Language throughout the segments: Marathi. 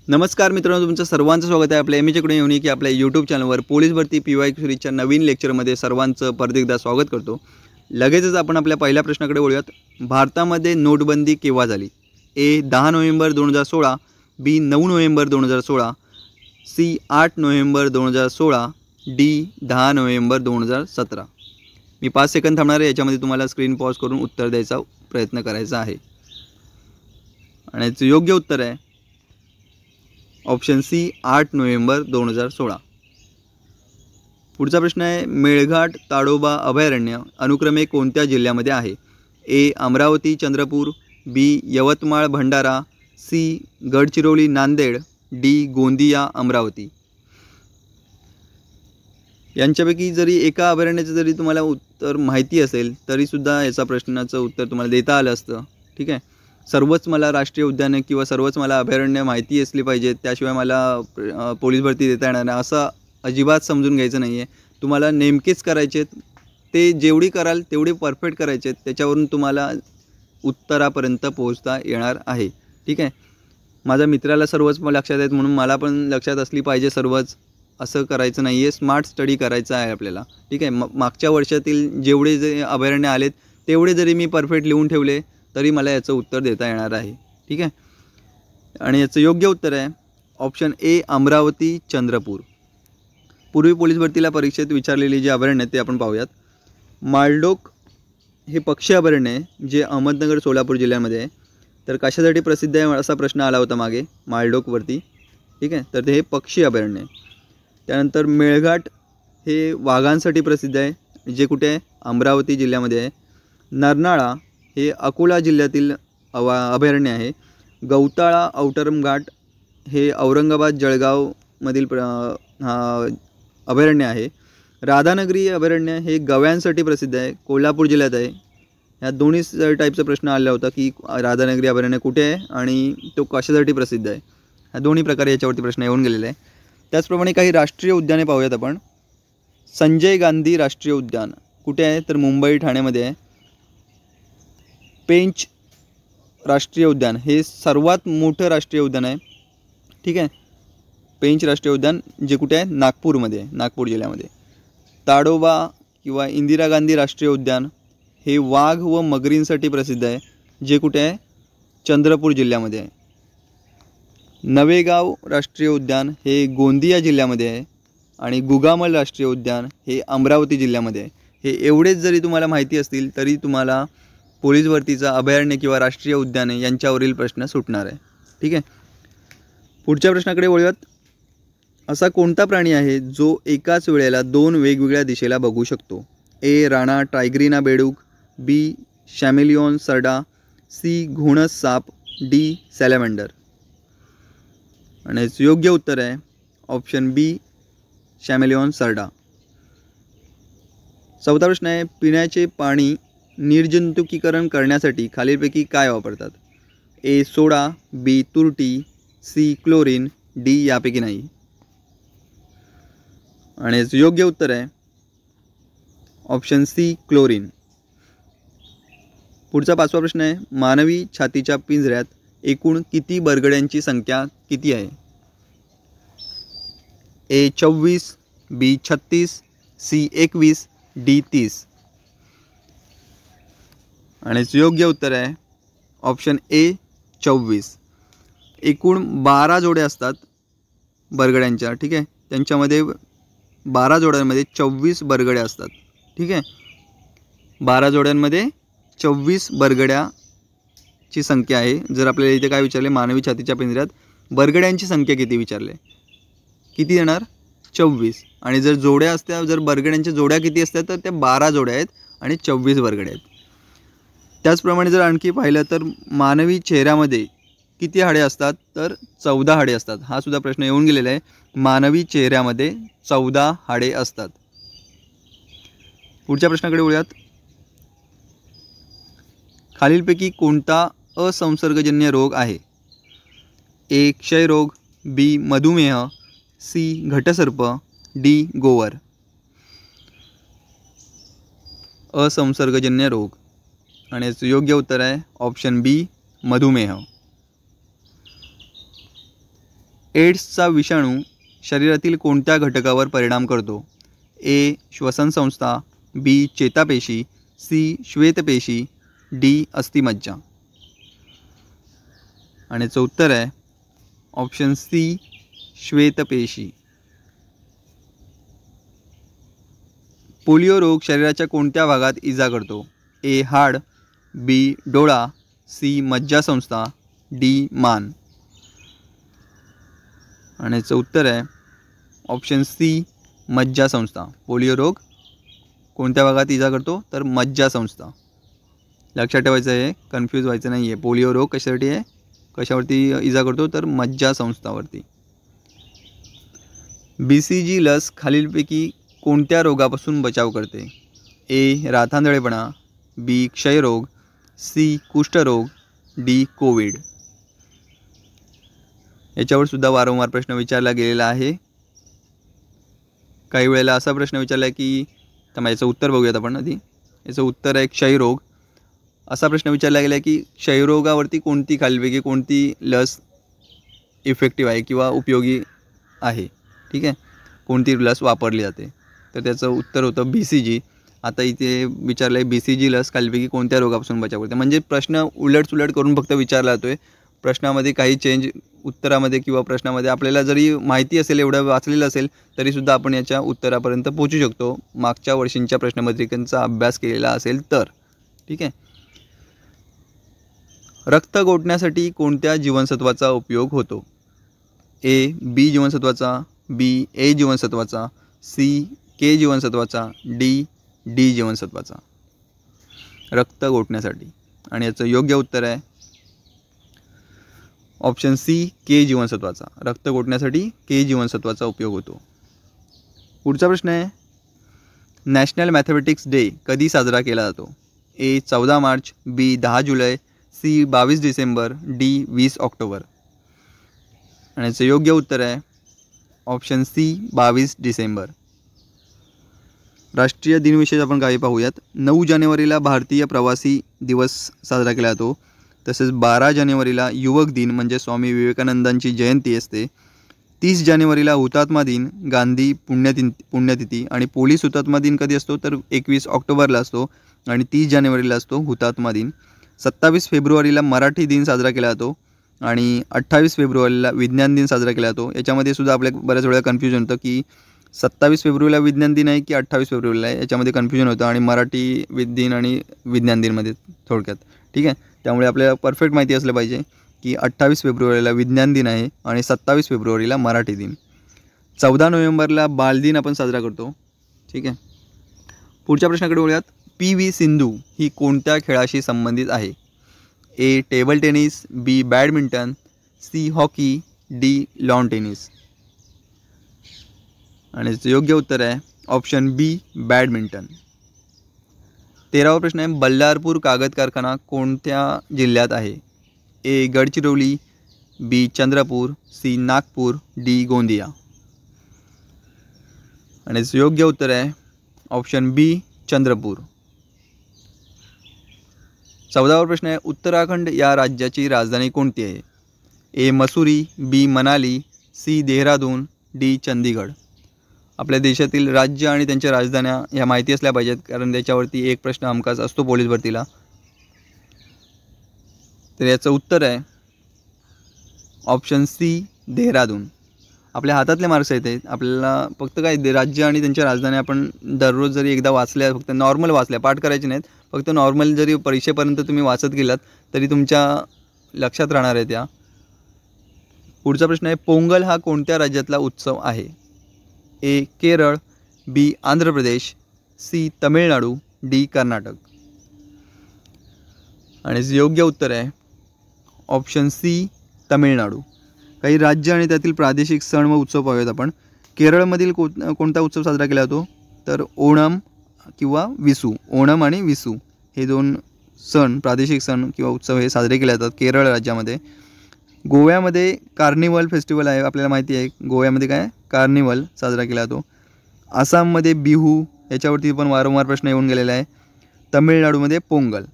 नमस्कार मित्रांनो, तुमचं सर्वांचं स्वागत आहे आपल्या एमएचकडून येऊन की आपल्या यूट्यूब चॅनलवर पोलीस भरती PYQ सीरीजच्या नवीन लेक्चरमध्ये सर्वांचं परत एकदा स्वागत करतो। लगेचच आपण आपल्या पहिल्या प्रश्नाकडे वळूयात। भारतामध्ये नोटबंदी केव्हा झाली? ए 10 नोव्हेंबर 2016, बी 9 नोव्हेंबर 2016, सी 8 नोव्हेंबर 2016, डी 10 नोव्हेंबर 2017। मी 5 सेकंद थांबणार आहे, याच्यामध्ये तुम्हाला स्क्रीन पॉज करून उत्तर द्यायचा प्रयत्न करायचा आहे आणि याचं योग्य उत्तर आहे ऑप्शन सी 8 नोव्हेंबर 2016। पुढचा प्रश्न आहे, मेळघाट ताडोबा अभयारण्य अनुक्रमे कोणत्या जिल्ह्यामध्ये आहे? ए अमरावती चंद्रपूर, बी यवतमाळ भंडारा, सी गडचिरोली नांदेड, डी गोंदिया अमरावती। यांच्यापैकी जरी एका अभयारण्याचं जरी तुम्हाला उत्तर माहिती असेल तरी सुद्धा याचा प्रश्नाचं उत्तर तुम्हाला देता आलं असतं। ठीक आहे, सर्वच मला राष्ट्रीय उद्याने किंवा सर्वच मला अभयारण्य माहिती असली पाहिजे त्याशिवाय मला पोलीस भरती देता येणार नाही असं अजिबात समजून घ्यायचं नाही आहे। तुम्हाला नेमकेच करायचे, ते जेवढी कराल तेवढी परफेक्ट करायचे, त्याच्यावरून तुम्हाला उत्तरापर्यंत पोहोचता येणार आहे। ठीक आहे, माझ्या मित्राला सर्वच लक्षात आहेत म्हणून मला पण लक्षात असली पाहिजे सर्वच, असं करायचं नाही आहे। स्मार्ट स्टडी करायचा आहे आपल्याला। ठीक आहे, मागच्या वर्षातील जेवढे जे अभयारण्य आलेत तेवढे जरी मी परफेक्ट लिहून ठेवले तरी मला याचं उत्तर देता येणार आहे। ठीक आहे, आणि याचं योग्य उत्तर आहे ऑप्शन ए अमरावती चंद्रपूर। पूर्वी पोलीस भरतीला परीक्षेत विचारलेली जी अभयारण्य ते आपण पाहूयात। मालडोक हे पक्षी अभयारण्य आहे जे अहमदनगर सोलापूर जिल्ह्यामध्ये आहे। तर कशासाठी प्रसिद्ध आहे असा प्रश्न आला होता मागे मालडोकवरती। ठीक आहे, तर ते हे पक्षी अभयारण्य आहे। त्यानंतर मेळघाट हे वाघांसाठी प्रसिद्ध आहे जे कुठे आहे? अमरावती जिल्ह्यामध्ये आहे। नरनाळा हे अकोला जिल्ह्यातील अभयारण्य आहे। गौताळा औटरम घाट हे औरंगाबाद जळगावमधील अभयारण्य आहे। राधानगरी अभयारण्य हे गव्यांसाठी प्रसिद्ध आहे, कोल्हापूर जिल्ह्यात आहे। ह्या दोन्ही टाईपचा प्रश्न आला होता की राधानगरी अभयारण्य कुठे आहे आणि तो कशासाठी प्रसिद्ध आहे। ह्या दोन्ही प्रकारे याच्यावरती प्रश्न येऊन गेलेले आहे। त्याचप्रमाणे काही राष्ट्रीय उद्याने पाहूयात आपण। संजय गांधी राष्ट्रीय उद्यान कुठे आहे? तर मुंबई ठाण्यामध्ये आहे। पेंच राष्ट्रीय उद्यान हे सर्वात मोठं राष्ट्रीय उद्यान आहे। ठीक आहे, पेंच राष्ट्रीय उद्यान जे कुठे आहे? नागपूरमध्ये आहे, नागपूर जिल्ह्यामध्ये। ताडोबा किंवा इंदिरा गांधी राष्ट्रीय उद्यान हे वाघ व मगरींसाठी प्रसिद्ध आहे जे कुठे आहे? चंद्रपूर जिल्ह्यामध्ये आहे। नवेगाव राष्ट्रीय उद्यान हे गोंदिया जिल्ह्यामध्ये आहे आणि गुगामल राष्ट्रीय उद्यान हे अमरावती जिल्ह्यामध्ये आहे। हे एवढेच जरी तुम्हाला माहिती असतील तरी तुम्हाला पोलीस भरतीचा अभयारण्य किंवा राष्ट्रीय उद्याने यांच्यावरील प्रश्न सुटणार आहे। ठीक आहे, पुढच्या प्रश्नाकडे वळूयात। असा कोणता प्राणी आहे जो एकाच वेळेला 2 वेगवेगळ्या दिशेला बघू शकतो? ए राणा टायग्रीना बेडूक, बी शॅमेलिओन सरडा, सी घोणस साप, डी सॅलॅमेंडर। आणि याचं योग्य उत्तर आहे ऑप्शन बी शॅमेलिओन सरडा। चौथा प्रश्न आहे, पिण्याचे पाणी निर्जंतुकीकरण करण्यासाठी खालीलपैकी काय वापरतात? ए सोडा, बी तुरटी, सी क्लोरीन, डी यापैकी नाही। आणि याचं योग्य उत्तर आहे ऑप्शन सी क्लोरीन। पुढचा 5वा प्रश्न आहे, मानवी छातीच्या पिंजऱ्यात एकूण किती बरगड्यांची संख्या किती आहे? ए 24, बी 36, सी 21, डी 30। आणि योग्य उत्तर आहे ऑप्शन ए 24। एकूण 12 जोड्या असतात बरगड्यांच्या। ठीक आहे, त्यांच्यामध्ये 12 जोड्यांमध्ये 24 बरगड्या असतात। ठीक आहे, 12 जोड्यांमध्ये 24 बरगड्याची संख्या आहे। जर आपल्याला इथे काय विचारले, मानवी छातीच्या पिंजऱ्यात बरगड्यांची संख्या किती विचारले, किती येणार? 24। आणि जर जोड्या असत्या, जर बरगड्यांच्या जोड्या किती असतात तर त्या 12 जोड्या आहेत आणि 24 बरगड्या आहेत। त्याचप्रमाणे जर आणखी पाहिलं तर मानवी चेहऱ्यामध्ये किती हाडे असतात? तर 14 हाडे असतात। हा सुद्धा प्रश्न येऊन गेलेला आहे, मानवी चेहऱ्यामध्ये 14 हाडे असतात। पुढच्या प्रश्नाकडे वळूयात। खालीलपैकी कोणता असंसर्गजन्य रोग आहे? ए क्षयरोग, बी मधुमेह, सी घटसर्प, डी गोवर। असंसर्गजन्य रोग आणि याचं योग्य उत्तर आहे ऑप्शन बी मधुमेह। एड्सचा विषाणू शरीरातील कोणत्या घटकावर परिणाम करतो? ए. श्वसनसंस्था, बी. चेतापेशी, सी. श्वेतपेशी, डी. अस्थिमज्जा. आणि याचं उत्तर आहे ऑप्शन सी. श्वेतपेशी. पोलिओ रोग शरीराच्या कोणत्या भागात इजा करतो? ए. हाड, बी. डोळा, सी. मज्जासंस्था, डी. मान. आणि याचं उत्तर आहे ऑप्शन सी. मज्जासंस्था. पोलिओ रोग कोणत्या भागात इजा करतो? तर मज्जासंस्था. लक्षात ठेवायचं आहे, कन्फ्यूज व्हायचं नाही आहे. पोलिओ रोग कशासाठी आहे, कशावरती इजा करतो? तर मज्जासंस्थावरती. BCG लस खालीलपैकी कोणत्या रोगापासून बचाव करते? ए. रातांधळेपणा, बी. क्षयरोग, सी. कुष्ठरोग, डी. कोविड. याच्यावर सुद्धा वारंवार प्रश्न विचारला गेलेला आहे. काही वेळेला असा प्रश्न विचारला की तर याचं उत्तर बघूयात आपण आधी. याचं उत्तर आहे क्षयरोग. असा प्रश्न विचारला गेला की क्षयरोगावरती कोणती खालीलपैकी कोणती लस इफेक्टिव्ह आहे किंवा उपयोगी आहे, ठीक आहे, कोणती लस वापरली जाते? तर त्याचं उत्तर होतं BCG. आता इथे विचारलं आहे BCG लस खालीलपैकी कोणत्या रोगापासून बचाव करते. म्हणजे प्रश्न उलटसुलट करून फक्त विचारला जातो आहे. प्रश्नामध्ये काही चेंज उत्तरामध्ये किंवा प्रश्नामध्ये आपल्याला जरी माहिती असेल, एवढं वाचलेलं असेल, तरीसुद्धा आपण याच्या उत्तरापर्यंत पोहोचू शकतो मागच्या वर्षींच्या प्रश्नपत्रिकांचा अभ्यास केलेला असेल तर, ठीक आहे. रक्त गोठण्यासाठी कोणत्या जीवनसत्वाचा उपयोग होतो? ए. बी जीवनसत्वाचा, बी. ए जीवनसत्वाचा, सी. के जीवनसत्वाचा, डी जीवनसत्वाचा. रक्त गोठण्यासाठी. आणि याचं योग्य उत्तर आहे ऑप्शन सी. के जीवनसत्वाचा. रक्त गोठण्यासाठी के जीवनसत्वाचा उपयोग होतो. पुढचा प्रश्न आहे, नॅशनल मॅथमॅटिक्स डे कधी साजरा केला जातो? ए. 14 मार्च, बी. 10 जुलै, सी. 22 डिसेंबर, डी. 20 ऑक्टोबर. आणि याचं योग्य उत्तर आहे ऑप्शन सी. 22 डिसेंबर. राष्ट्रीय दिनविशेष आपण काही पाहूयात. 9 जानेवारीला भारतीय प्रवासी दिवस साजरा केला जातो. तसेच 12 जानेवारीला युवक दिन म्हणजे स्वामी विवेकानंदांची जयंती असते. 30 जानेवारीला हुतात्मा दिन, गांधी पुण्यतिथी आणि पोलीस हुतात्मा दिन कधी असतो? तर 21 ऑक्टोबरला असतो आणि 30 जानेवारीला असतो हुतात्मा दिन. 27 फेब्रुवारीला मराठी दिन साजरा केला जातो आणि 28 फेब्रुवारीला विज्ञान दिन साजरा केला जातो. याच्यामध्ये सुद्धा आपल्या बऱ्याच वेळा कन्फ्युजन होतं की 27 फेब्रुवारीला विज्ञान दिन आहे की 28 फेब्रुवारीला आहे, याच्यामध्ये कन्फ्युजन होतं आणि मराठी दिन आणि विज्ञान दिनमध्ये थोडक्यात, ठीक आहे. त्यामुळे आपल्याला परफेक्ट माहिती असलं पाहिजे की 28 फेब्रुवारीला विज्ञान दिन आहे आणि 27 फेब्रुवारीला मराठी दिन. 14 नोव्हेंबरला बालदिन आपण साजरा करतो, ठीक आहे. पुढच्या प्रश्नाकडे वळूयात. PV सिंधू ही कोणत्या खेळाशी संबंधित आहे? A. Table tennis, B. Badminton, C. Hockey, D. Lawn tennis. आणि योग्य उत्तर आहे ऑप्शन बी. बॅडमिंटन. 13वा प्रश्न आहे, बल्लारपूर कागद कारखाना कोणत्या जिल्ह्यात आहे? ए. गडचिरोली, बी. चंद्रपूर, सी. नागपूर, डी. गोंदिया. आणि योग्य उत्तर आहे ऑप्शन बी. चंद्रपूर. 14वा प्रश्न आहे, उत्तराखंड या राज्याची राजधानी कोणती आहे? ए. मसुरी, बी. मनाली, सी. देहरादून, डी. चंदीगड. आपल्या देशातील राज्य आणि त्यांच्या राजधान्या ह्या माहिती असल्या पाहिजेत, कारण त्याच्यावरती एक प्रश्न हमखास असतो पोलीस भरतीला. तर याचं उत्तर आहे ऑप्शन सी. देहरादून. आपल्या हातातले मार्क्स आहेत, आपल्याला फक्त काय राज्य आणि त्यांच्या राजधान्या आपण दररोज जरी एकदा वाचल्या, फक्त नॉर्मल वाचल्या, पाठ करायचे नाहीत, फक्त नॉर्मल जरी परीक्षेपर्यंत तुम्ही वाचत गेलात तरी तुमच्या लक्षात राहणार आहे त्या. पुढचा प्रश्न आहे, पोंगल हा कोणत्या राज्यातला उत्सव आहे? ए. केरळ, बी. आंध्र प्रदेश, सी. तमिळनाडू, डी. कर्नाटक. आणि योग्य उत्तर आहे ऑप्शन सी. तमिळनाडू. काही राज्य आणि त्यातील प्रादेशिक सण व उत्सव पाहूयात आपण. केरळमधील कोणता उत्सव साजरा केला जातो? तर ओणम किंवा विसू. ओणम आणि विसू हे दोन सण, प्रादेशिक सण किंवा उत्सव हे साजरे केले जातात केरळ राज्यामध्ये. गोव्यामध्ये कार्निवल फेस्टिवल आहे, आपल्याला माहिती आहे. गोव्यामध्ये काय कार्निवल साजरा केला जातो. आसाममध्ये बिहू, याच्यावरती पण वारंवार प्रश्न येऊन गेलेला आहे. तमिळनाडूमध्ये पोंगल.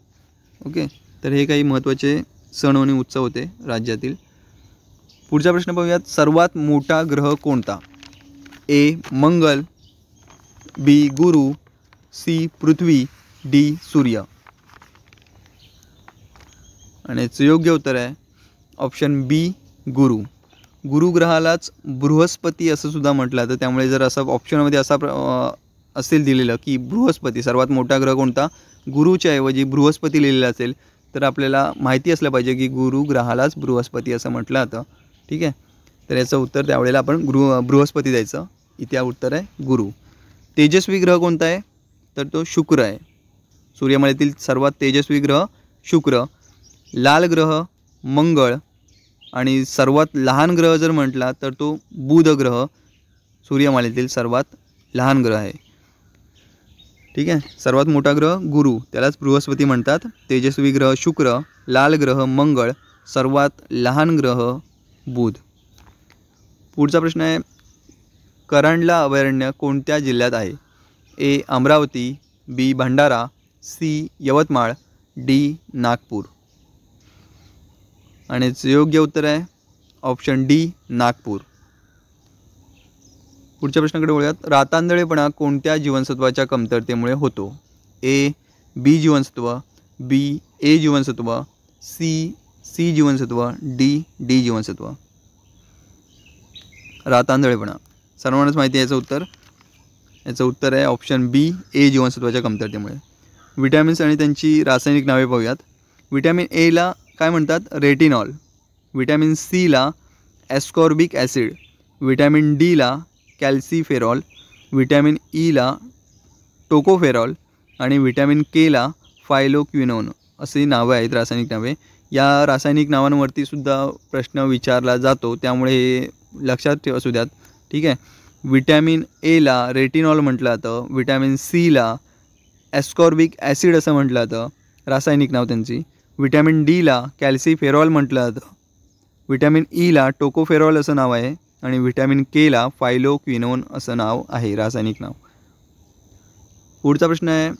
ओके, तर हे काही महत्त्वाचे सण आणि उत्सव होते राज्यातील. पुढचा प्रश्न पाहूयात. सर्वात मोठा ग्रह कोणता? ए मंगळ, बी गुरु, सी पृथ्वी, डी सूर्य. आणि याचं योग्य उत्तर आहे ऑप्शन बी गुरु. गुरु ग्रहालाच बृहस्पती असं सुद्धा म्हटलं जातं. त्यामुळे जर असं ऑप्शनमध्ये असेल दिलेलं की बृहस्पती सर्वात मोठा ग्रह कोणता, गुरुच्या ऐवजी बृहस्पती लिहिलेलं असेल तर आपल्याला माहिती असलं पाहिजे की गुरु ग्रहालाच बृहस्पती असं म्हटलं जातं. ठीक आहे, तर याचं उत्तर त्यावेळेला आपण बृहस्पती द्यायचं. इथे उत्तर आहे गुरु. तेजस्वी ग्रह कोणता आहे? तर तो शुक्र आहे. सूर्यमालेतील सर्वात तेजस्वी ग्रह शुक्र. लाल ग्रह मंगळ आणि सर्वात लहान ग्रह जर म्हटला तर तो बुध ग्रह सूर्यमालेतील सर्वात लहान ग्रह आहे. ठीक आहे, सर्वात मोठा ग्रह गुरु, त्यालाच बृहस्पती म्हणतात. तेजस्वी ग्रह शुक्र, लाल ग्रह मंगळ, सर्वात लहान ग्रह बुध. पुढचा प्रश्न आहे. करंडला अभयारण्य कोणत्या जिल्ह्यात आहे? ए अमरावती, बी भंडारा, सी यवतमाळ, डी नागपूर. आणि योग्य उत्तर आहे ऑप्शन डी नागपूर. पुढच्या प्रश्नाकडे वळूयात. रातांधळेपणा कोणत्या जीवनसत्वाच्या कमतरतेमुळे होतो? ए बी जीवनसत्व, बी ए जीवनसत्व, सी जीवनसत्व, डी जीवनसत्व. रातांधळेपणा सर्वांनाच माहिती आहे याचं उत्तर आहे ऑप्शन बी ए जीवनसत्वाच्या कमतरतेमुळे. विटॅमिन्स आणि त्यांची रासायनिक नावे पाहूयात. विटॅमिन एला काय म्हणतात? रेटिनॉल. विटॅमिन सीला ॲस्कॉर्बिक ॲसिड. विटॅमिन डीला कॅल्सिफेरॉल. विटॅमिन ईला टोकोफेरॉल आणि विटॅमिन केला फायलोक्विनोन अशी नावं आहेत, रासायनिक नावे. या रासायनिक नावांवरती सुद्धा प्रश्न विचारला जातो, त्यामुळे हे लक्षात असू द्यात. ठीक आहे, विटॅमिन एला रेटिनॉल म्हटलं जातं. विटॅमिन सीला ॲस्कॉर्बिक ॲसिड असं म्हटलं जातं, रासायनिक नाव त्यांची. विटॅमिन डीला कॅल्सिफेरॉल म्हटलं जातं. विटॅमिन ईला टोकोफेरॉल असं नाव आहे आणि विटॅमिन केला फायलोक्विनोन असं नाव आहे, रासायनिक नाव. पुढचा प्रश्न आहे.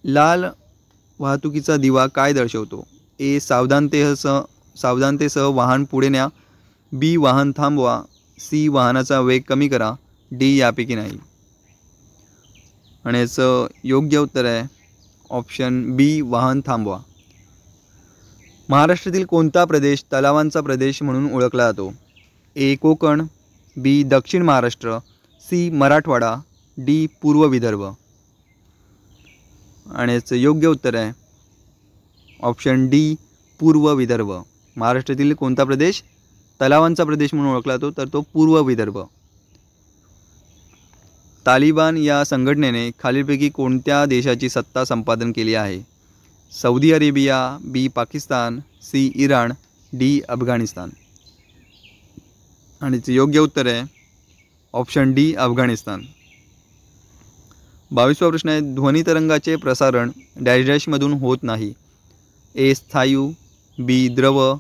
लाल वाहतुकीचा दिवा काय दर्शवतो? ए सावधानतेसह वाहन पुढे न्या, बी वाहन थांबवा, सी वाहनाचा वेग कमी करा, डी यापैकी नाही. आणि याचं योग्य उत्तर आहे ऑप्शन बी वाहन थांबवा. महाराष्ट्रातील कोणता प्रदेश तलावांचा प्रदेश म्हणून ओळखला जातो? ए कोकण, बी दक्षिण महाराष्ट्र, सी मराठवाडा, डी पूर्व विदर्भ. आणि याचं योग्य उत्तर आहे ऑप्शन डी पूर्व विदर्भ. महाराष्ट्रातील कोणता प्रदेश तलावांचा प्रदेश म्हणून ओळखला जातो? तर तो पूर्व विदर्भ. तालिबान या संघटनेने खालीलपैकी कोणत्या देशाची सत्ता संपादन केली आहे? Saudi Arabia, B Pakistan, C Iran, D Afghanistan. आणि योग्य उत्तर आहे ऑप्शन डी अफगाणिस्तान. 22वा प्रश्न आहे. ध्वनी तरंगाचे प्रसारण डॅश डॅशमधून होत नाही. ए स्थायू, बी द्रव,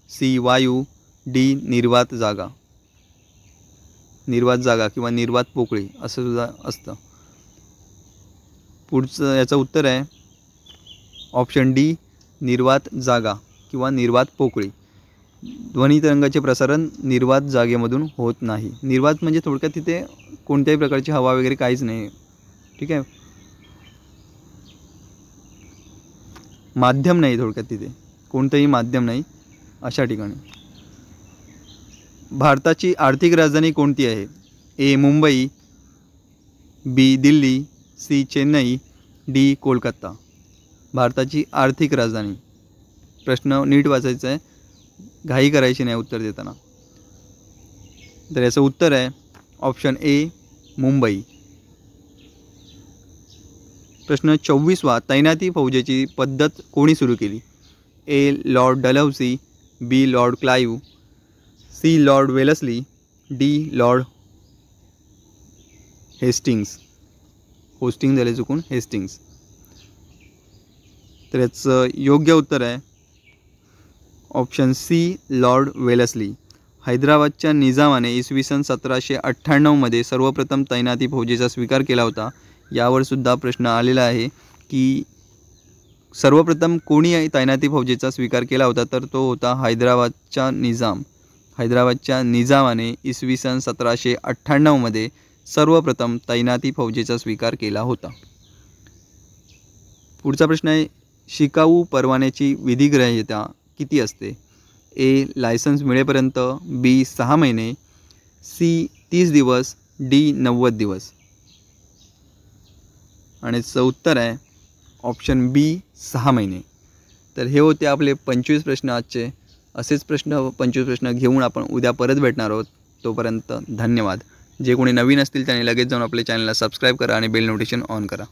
सी वायू, डी निर्वात जागा. निर्वात जागा किंवा निर्वात पोकळी असं सुद्धा असतं. पुढचं याचं उत्तर आहे ऑप्शन डी निर्वात जागा किंवा निर्वात पोकळी. ध्वनी तरंगाचे प्रसारण निर्वात जागेमधून होत नाही. निर्वात म्हणजे थोडक्यात तिथे कोणत्याही प्रकारची हवा वगैरे काहीच नाही. ठीक आहे, माध्यम नाही, थोडक्यात तिथे कोणतंही माध्यम नाही अशा ठिकाणी. भारताची आर्थिक राजधानी कोणती आहे? ए मुंबई, बी दिल्ली, सी चेन्नई, डी कोलकाता. भारताची आर्थिक राजधानी. प्रश्न नीट वाचायचा आहे, घाई करायची नाही उत्तर देताना. तर याचं उत्तर आहे ऑप्शन ए मुंबई. प्रश्न 24वा. तैनाती फौजेची पद्धत कोणी सुरू केली? A Lord Dalhousie, B Lord Clive, C Lord Wellesley, D Lord Hastings. Hosting झाले चुकून, हेस्टिंग्स. तर याचं योग्य उत्तर आहे ऑप्शन सी लॉर्ड वेलस्ली. हैदराबादच्या निजामाने इसवी सन 1798मध्ये सर्वप्रथम तैनाती फौजेचा स्वीकार केला होता. यावर सुद्धा प्रश्न आलेला आहे की सर्वप्रथम कोणी तैनाती फौजेचा स्वीकार केला होता? तर तो होता हैदराबादचा निजाम. हैदराबादच्या निजामाने इसवी सन 1798मध्ये सर्वप्रथम तैनाती फौजेचा स्वीकार केला होता? पुढचा प्रश्न आहे, शिकाऊ परवान्याची विधिग्राह्यता किती असते? ए. लायसन्स मिळेपर्यंत, बी. 6 महिने, सी. 30 दिवस, डी. 90 दिवस. आणि याचं उत्तर आहे ऑप्शन बी, 6 महिने. तर हे होते आपले 25 प्रश्न आजचे. असेच 25 प्रश्न घेऊन आपण उद्या परत भेटणार आहोत. तोपर्यंत धन्यवाद. जे कोणी नवीन असतील त्यांनी लगेच जाऊन आपल्या चॅनलला सबस्क्राईब करा आणि बेल नोटिफिकेशन ऑन करा.